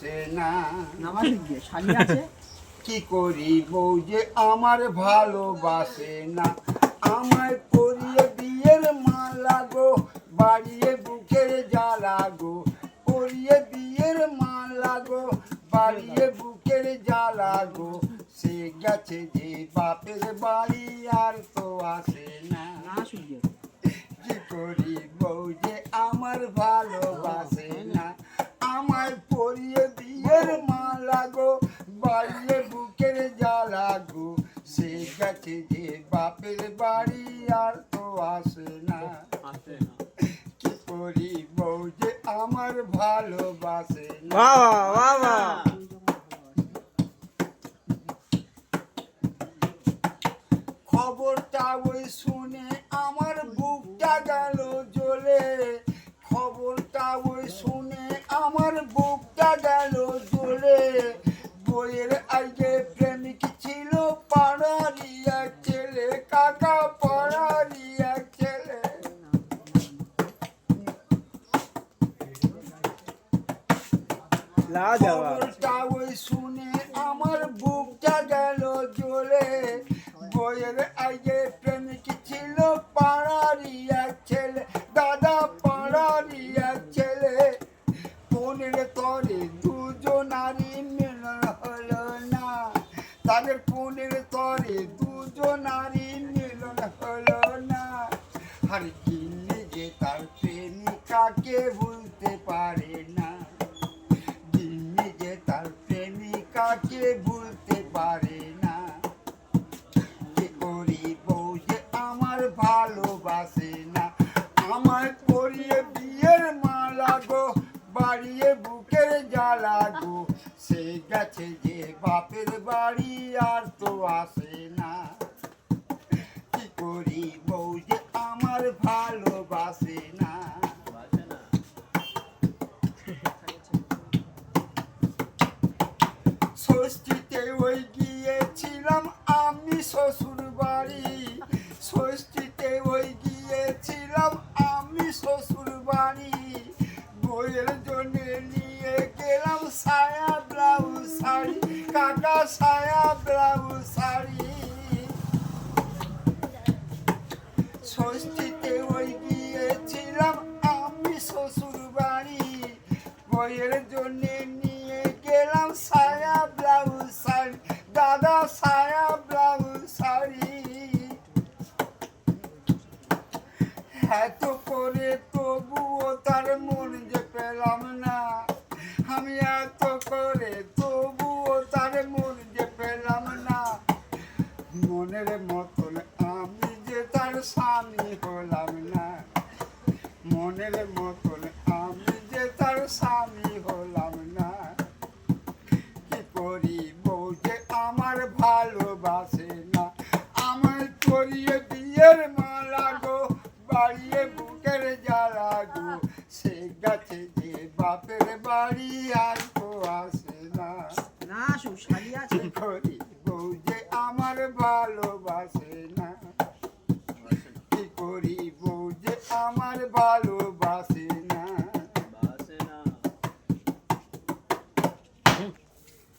আসে না। আছে কি করি বউ যে আমার ভালোবাসে না, আমায় পরিয়ে বিয়ের মালা গো, বাড়িয়ে বুকের জ্বালা গো, পরিয়ে বিয়ের মালা গো, বাড়িয়ে বুকের জ্বালা গো, সে গেছে যে বাপের বাড়ি আর তো আসে না। কি করি বউ যে আমার ভালোবাসে না, আমায় পরিয়ে বিয়ের মালা গো, বাড়িয়ে বুকের জ্বালা গো, সে গেছে যে বাপের বাড়ি আর তো আসে না। কি করি বউ যে আমার ভালোবাসে না। খবরটা ওই শুনে আমার বুকটা গেল জ্বলে, খবরটা ওই শুনে আমার বুকটা গেল জ্বলে, বইয়ের আগে প্রেমিক ছিল পাড়ারই এক ছেলে, কাকা পাড়ারই এক ছেলে। খবরটা ওই শুনে আমার বুকটা গেল জ্বলে, বইয়ের আগে প্রেমিক ছিল পাড়ারই এক ছেলে, দাদা পাড়ারই এক ছেলে। কোনের তরে দুজনারই মিলন হলো না, তাদের কোনের তরে দুজনারই মিলন হলো না। আর কিনে যে তার প্রেমিকাকে ভুলতে পারে না, যিনি যে তার প্রেমিকাকে ভুলতে পারে না। কি করি বউ যে আমার ভালোবাসে না, আমার পরিয়ে বিয়ের মালা গো, বাড়িয়ে বুকের জ্বালা গো, সে গেছে যে বাপের বাড়ি আর তো আসে না। কি করি বউ যে আমার ভালোবাসে না। ষষ্ঠীতে ওই গিয়েছিলাম আমি শ্বশুর বাড়ি, ষষ্ঠীতে ওই গিয়েছিলাম আমি শ্বশুর বাড়ি, বইয়ের জন্য নিয়ে গেলাম সায়া ব্লাউজ শাড়ি, কাকা সায়া ব্লাউজ শাড়ি। ষষ্ঠীতে ওই গিয়েছিলাম আমি শ্বশুর বাড়ি, বইয়ের জন্য নিয়ে গেলাম সায়া ব্লাউজ শাড়ি, দাদা সায়া ব্লাউজ শাড়ি। এত করে তবুও তার মন যে পেলাম না, আমি এত করে তবুও তার মন যে পেলাম না। মনের মতন আমি যে তার স্বামী হলাম না, মনের মতন আমি যে তার স্বামী হলাম না। কি করি বউ যে আমার ভালোবাসে না, আমার করিয়ে বিয়ের মালা গো, বাড়িয়ে বুকের জ্বালা গো, সে গেছে যে বাপের বাড়ি